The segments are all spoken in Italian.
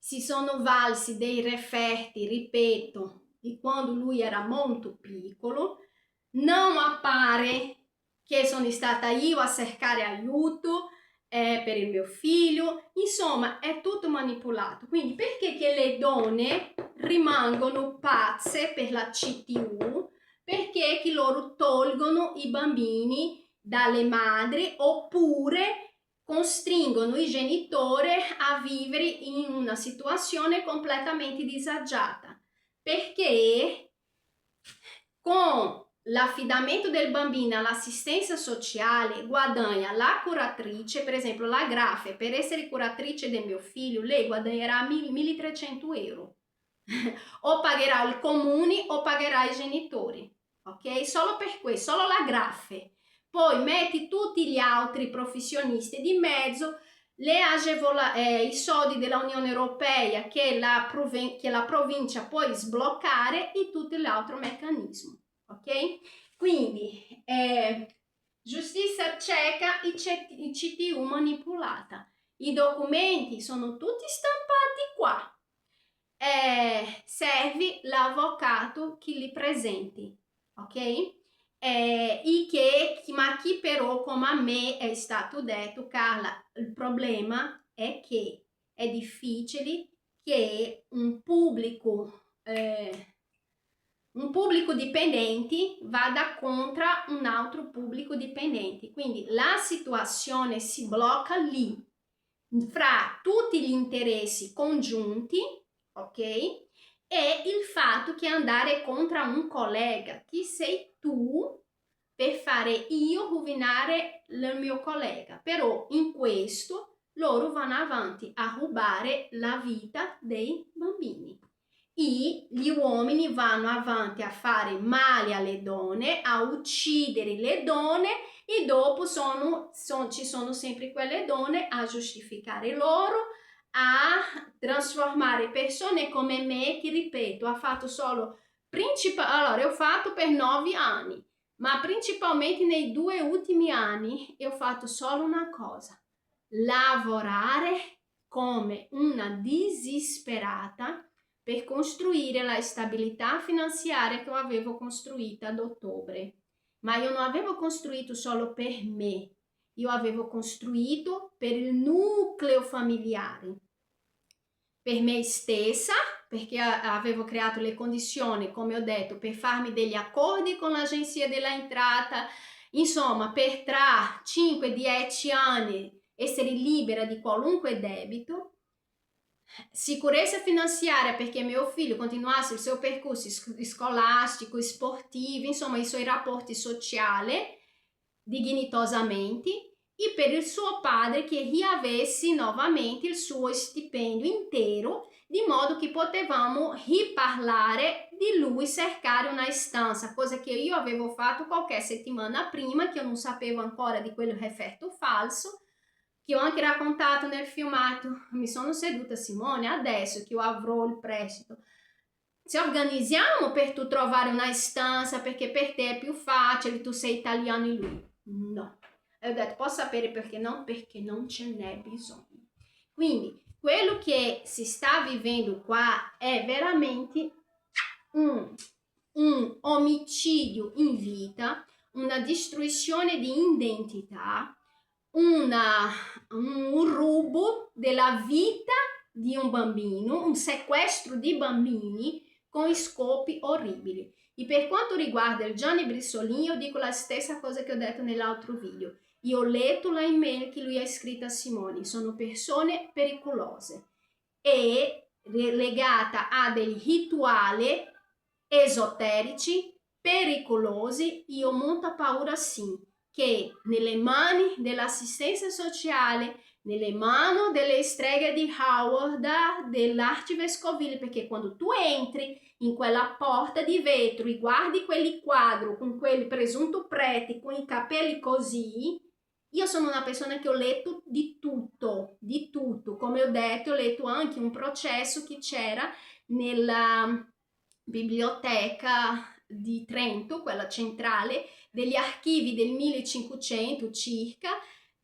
si sono valsi dei referti, ripeto, di quando lui era molto piccolo. Non appare che sono stata io a cercare aiuto per il mio figlio, insomma è tutto manipolato. Quindi perché che le donne rimangono pazze per la CTU? Perché che loro tolgono i bambini dalle madri oppure costringono i genitori a vivere in una situazione completamente disagiata, perché con l'affidamento del bambino all'assistenza sociale guadagna la curatrice, per esempio la Grafe, per essere curatrice del mio figlio, lei guadagnerà 1.300 euro. O pagherà il comune o pagherà i genitori, ok? Solo per questo, solo la Grafe. Poi metti tutti gli altri professionisti di mezzo, i soldi della Unione Europea che la provincia può sbloccare e tutti gli altri meccanismi, ok? Quindi giustizia cieca e CTU manipolata. I documenti sono tutti stampati qua. Serve l'avvocato che li presenti, ok? Ma chi però, come a me è stato detto, Carla, il problema è che è difficile che un pubblico dipendente vada contro un altro pubblico dipendente. Quindi la situazione si blocca lì, fra tutti gli interessi congiunti, ok? E il fatto che andare contro un collega, chi sei tu per fare io rovinare il mio collega? Però in questo loro vanno avanti a rubare la vita dei bambini. E gli uomini vanno avanti a fare male alle donne, a uccidere le donne e dopo ci sono sempre quelle donne a giustificare loro, a trasformare persone come me che, ripeto, ha fatto solo allora ho fatto per 9 anni, ma principalmente nei 2 ultimi anni ho fatto solo una cosa: lavorare come una disperata per costruire la stabilità finanziaria che avevo costruito ad ottobre. Ma io non avevo costruito solo per me, io avevo costruito per il nucleo familiare, per me stessa, perché avevo creato le condizioni, come ho detto, per farmi degli accordi con l'agenzia dell'entrata, insomma, per tra 5-10 anni essere libera di qualunque debito. Sicurezza finanziaria perché mio figlio continuasse il suo percorso scolastico, sportivo, insomma i suoi rapporti sociali dignitosamente, e per il suo padre che riavesse nuovamente il suo stipendio intero, di modo che potevamo riparlare di lui, cercare una stanza, cosa che io avevo fatto qualche settimana prima, che io non sapevo ancora di quel referto falso, che ho anche raccontato nel filmato. Mi sono seduta: Simone, adesso che io avrò il prestito, ci organizziamo per tu trovare una stanza, perché per te è più facile, tu sei italiano e lui no. E ho detto: posso sapere perché no? Perché non ce n'è bisogno. Quindi quello che si sta vivendo qua è veramente un omicidio in vita, una distruzione di identità, un rubo della vita di un bambino, un sequestro di bambini con scopi orribili. E per quanto riguarda il Gianni Brissolini, io dico la stessa cosa che ho detto nell'altro video. Io ho letto la email che lui ha scritto a Simone: sono persone pericolose e legata a dei rituali esoterici pericolosi. Io ho molta paura sì che nelle mani dell'assistenza sociale, nelle mani delle streghe di Howard, dell'arcivescovile, perché quando tu entri in quella porta di vetro e guardi quelli quadri con quelli presunto preti con i capelli così, io sono una persona che ho letto di tutto, come ho detto, ho letto anche un processo che c'era nella biblioteca di Trento, quella centrale, degli archivi del 1500 circa,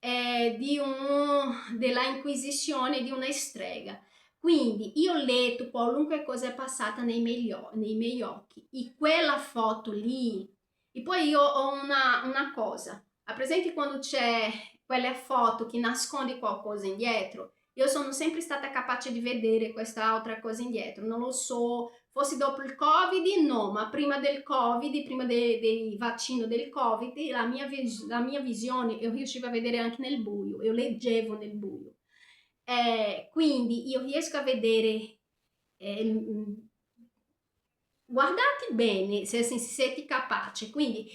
della Inquisizione di una strega. Quindi io ho letto qualunque cosa è passata nei miei occhi, e quella foto lì, e poi io ho una cosa, ha presente quando c'è quelle foto che nasconde qualcosa indietro? Io sono sempre stata capace di vedere questa altra cosa indietro, non lo so, forse dopo il Covid, no, ma prima del Covid, prima del vaccino del Covid, la mia visione, io riuscivo a vedere anche nel buio, io leggevo nel buio. Quindi io riesco a vedere, guardate bene se siete capaci. Quindi,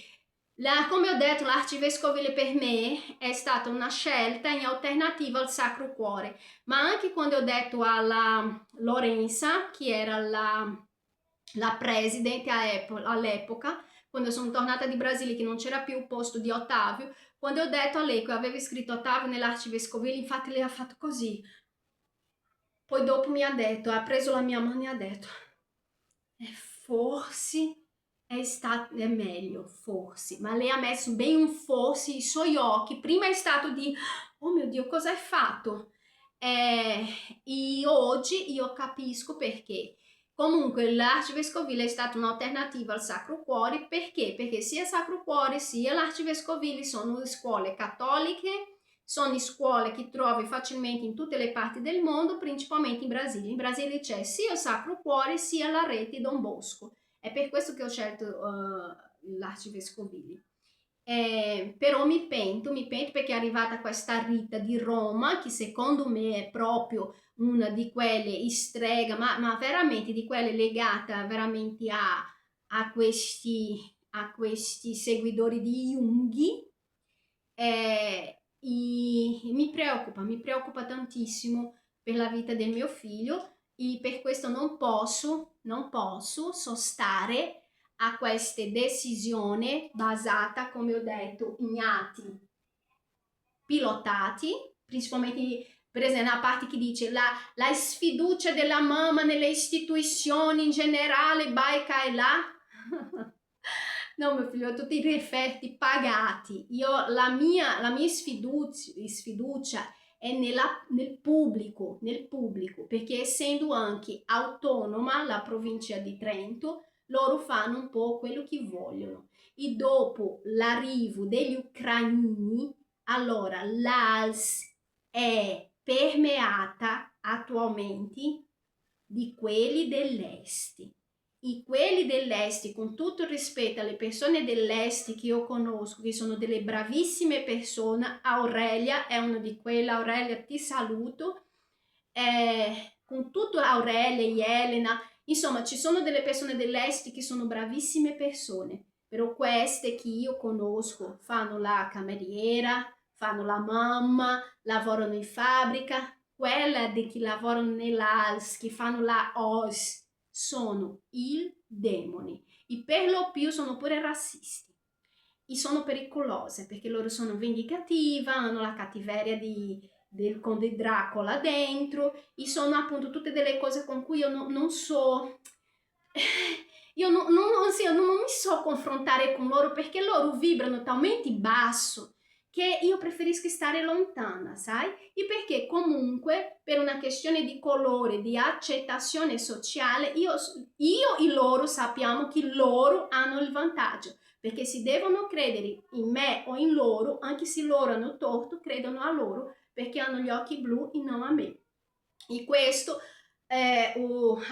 come ho detto, l'arte vescovile per me è stata una scelta in alternativa al Sacro Cuore, ma anche quando ho detto alla Lorenza, che era la presidente all'epoca, quando sono tornata di Brasile che non c'era più il posto di Ottavio, quando ho detto a lei che avevo iscritto Ottavio nell'arcivescovile, infatti lei ha fatto così. Poi dopo mi ha detto, ha preso la mia mano e ha detto, forse è meglio, forse, ma lei ha messo ben un forse i suoi occhi, prima è stato di, oh mio Dio, cosa hai fatto? E oggi io capisco perché. Comunque l'Arcivescovile è stata un'alternativa al Sacro Cuore, perché? Perché sia Sacro Cuore sia l'Arcivescovile sono scuole cattoliche, sono scuole che trovi facilmente in tutte le parti del mondo, principalmente in Brasile. In Brasile c'è sia il Sacro Cuore sia la rete Don Bosco. È per questo che ho scelto l'Arcivescovile. Però mi pento perché è arrivata questa Rita di Roma, che secondo me è proprio una di quelle strega, ma veramente di quelle legate veramente a questi seguitori di Jung. E mi preoccupa tantissimo per la vita del mio figlio e per questo non posso sostare a queste decisioni basate, come ho detto, in atti pilotati, principalmente per esempio la parte che dice la sfiducia della mamma nelle istituzioni in generale, baica e là. No, mio figlio, tutti i referti pagati. La mia sfiducia è nel pubblico, perché essendo anche autonoma la provincia di Trento, loro fanno un po' quello che vogliono. E dopo l'arrivo degli ucraini, allora l'ALS è permeata attualmente di quelli dell'est. E quelli dell'est, con tutto il rispetto alle persone dell'est che io conosco, che sono delle bravissime persone, Aurelia è una di quelle, Aurelia ti saluto, con tutto Aurelia e Elena, insomma ci sono delle persone dell'est che sono bravissime persone, però queste che io conosco fanno la cameriera, fanno la mamma, lavorano in fabbrica, quella di chi lavorano nell'ALS, che fanno la OS, sono il demone e per lo più sono pure razzisti e sono pericolose perché loro sono vendicative, hanno la cattiveria del conde Dracula dentro e sono appunto tutte delle cose con cui io non so, io non mi so confrontare con loro perché loro vibrano talmente basso che io preferisco stare lontana, sai? E perché comunque per una questione di colore, di accettazione sociale, io e loro sappiamo che loro hanno il vantaggio, perché si devono credere in me o in loro, anche se loro hanno torto, credono a loro perché hanno gli occhi blu e non a me. E questo è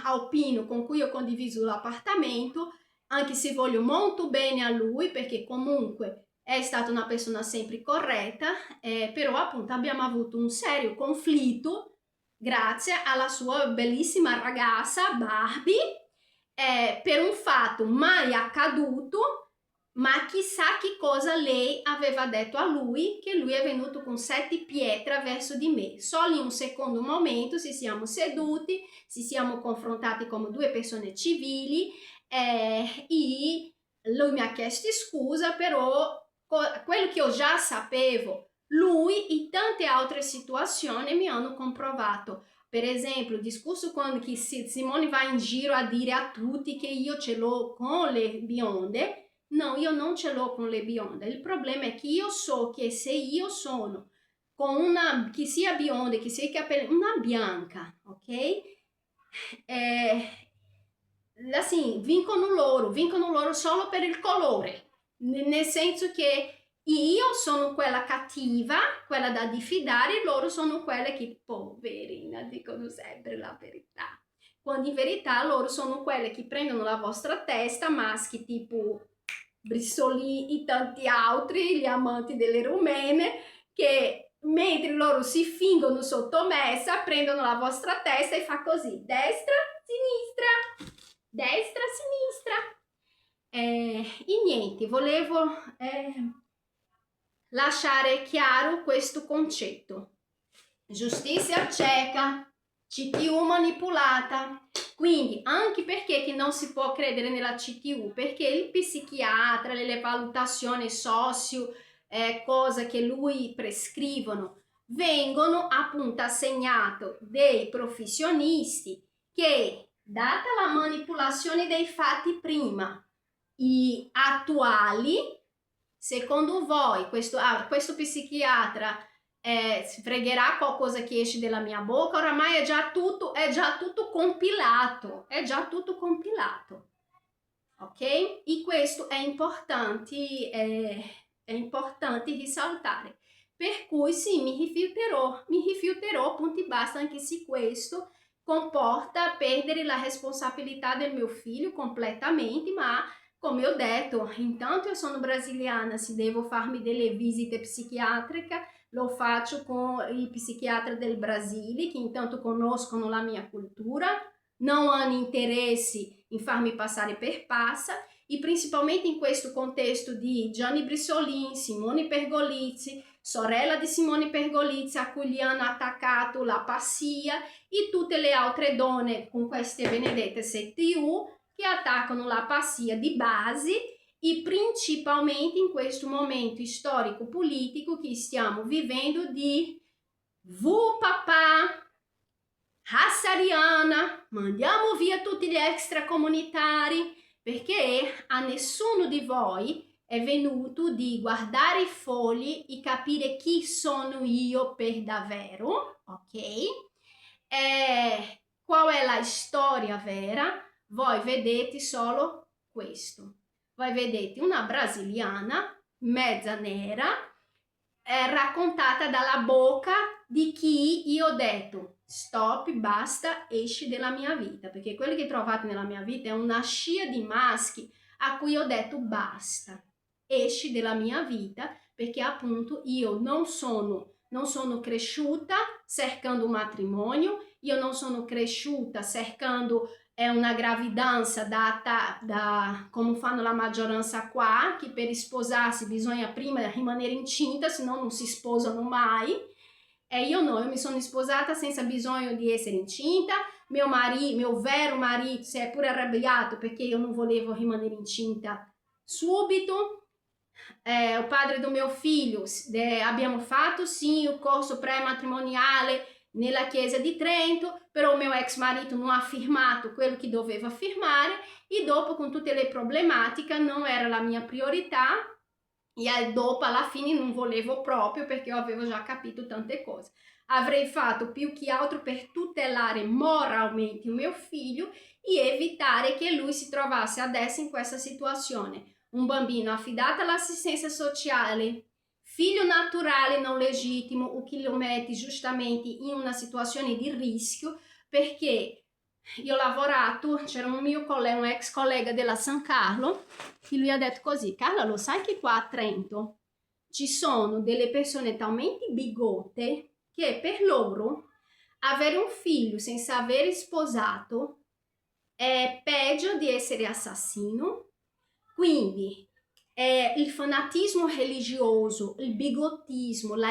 Alpino con cui ho condiviso l'appartamento, anche se voglio molto bene a lui perché comunque è stata una persona sempre corretta, però appunto abbiamo avuto un serio conflitto grazie alla sua bellissima ragazza Barbie, per un fatto mai accaduto, ma chissà che cosa lei aveva detto a lui, che lui è venuto con 7 pietre verso di me. Solo in un secondo momento ci siamo seduti, ci siamo confrontati come due persone civili, e lui mi ha chiesto scusa, però quello che io già sapevo, lui e tante altre situazioni mi hanno comprovato. Per esempio, il discorso quando che Simone va in giro a dire a tutti che io ce l'ho con le bionde. No, io non ce l'ho con le bionde. Il problema è che io so che se io sono con una, che sia bionda, che sia i capelli, una bianca, ok? ok? Assim, vincono loro solo per il colore, nel senso che io sono quella cattiva, quella da diffidare, e loro sono quelle che, poverina, dicono sempre la verità. Quando in verità loro sono quelle che prendono la vostra testa, maschi tipo Brissolì e tanti altri, gli amanti delle rumene, che mentre loro si fingono sottomessa, prendono la vostra testa e fa così, destra, sinistra. E niente, volevo lasciare chiaro questo concetto. Giustizia cieca, CTU manipolata. Quindi, anche perché che non si può credere nella CTU? Perché il psichiatra, le valutazioni socio, cose che lui prescrivono, vengono appunto assegnate dei professionisti che, data la manipolazione dei fatti prima, i attuali, secondo voi questo psichiatra si fregherà qualcosa che esce dalla mia bocca? Oramai è già tutto compilato, ok? E questo è importante risaltare. Per cui sì, mi rifiuterò, punti basta, anche se questo comporta perdere la responsabilità del mio figlio completamente, ma come ho detto, intanto io sono brasiliana, se devo farmi delle visite psichiatriche, lo faccio con i psichiatri del Brasile, che intanto conoscono la mia cultura, non hanno interessi in farmi passare per pazza, e principalmente in questo contesto di Gianni Brissolin, Simone Pergolizzi, sorella di Simone Pergolizzi, a cui gli hanno attaccato la pazzia, e tutte le altre donne con queste benedette CTU che attaccano la pazzia di base, e principalmente in questo momento storico-politico che stiamo vivendo di papà, razza ariana, mandiamo via tutti gli extracomunitari, perché a nessuno di voi è venuto di guardare i fogli e capire chi sono io per davvero, ok? Qual è la storia vera? Voi vedete solo questo. Voi vedete una brasiliana, mezza nera, raccontata dalla bocca di chi io ho detto stop, basta, esci dalla mia vita, perché quelli che trovate nella mia vita è una scia di maschi a cui ho detto basta, esci dalla mia vita, perché appunto io non sono cresciuta cercando un matrimonio, io non sono cresciuta cercando una gravidanza da come fanno la maggioranza qua, che per sposarsi bisogna prima rimanere incinta, se no non si sposano mai. E io no, io mi sono sposata senza bisogno di essere incinta, mio vero marito si è pure arrabbiato perché io non volevo rimanere incinta subito. O padre do mio figlio, abbiamo fatto sì il corso pré-matrimoniale nella chiesa di Trento, però il mio ex marito non ha firmato quello che doveva firmare, e dopo con tutte le problematiche non era la mia priorità, e dopo alla fine non volevo proprio, perché io avevo già capito tante cose. Avrei fatto più che altro per tutelare moralmente il mio figlio e evitare che lui si trovasse adesso in questa situazione. Un bambino affidato all'assistenza sociale, figlio naturale non legittimo, o che lo mette giustamente in una situazione di rischio, perché io ho lavorato, c'era un ex collega della San Carlo, che lui ha detto così: Carla, lo sai che qua a Trento ci sono delle persone talmente bigotte che per loro avere un figlio senza aver sposato è peggio di essere assassino. Quindi il fanatismo religioso, il bigottismo, la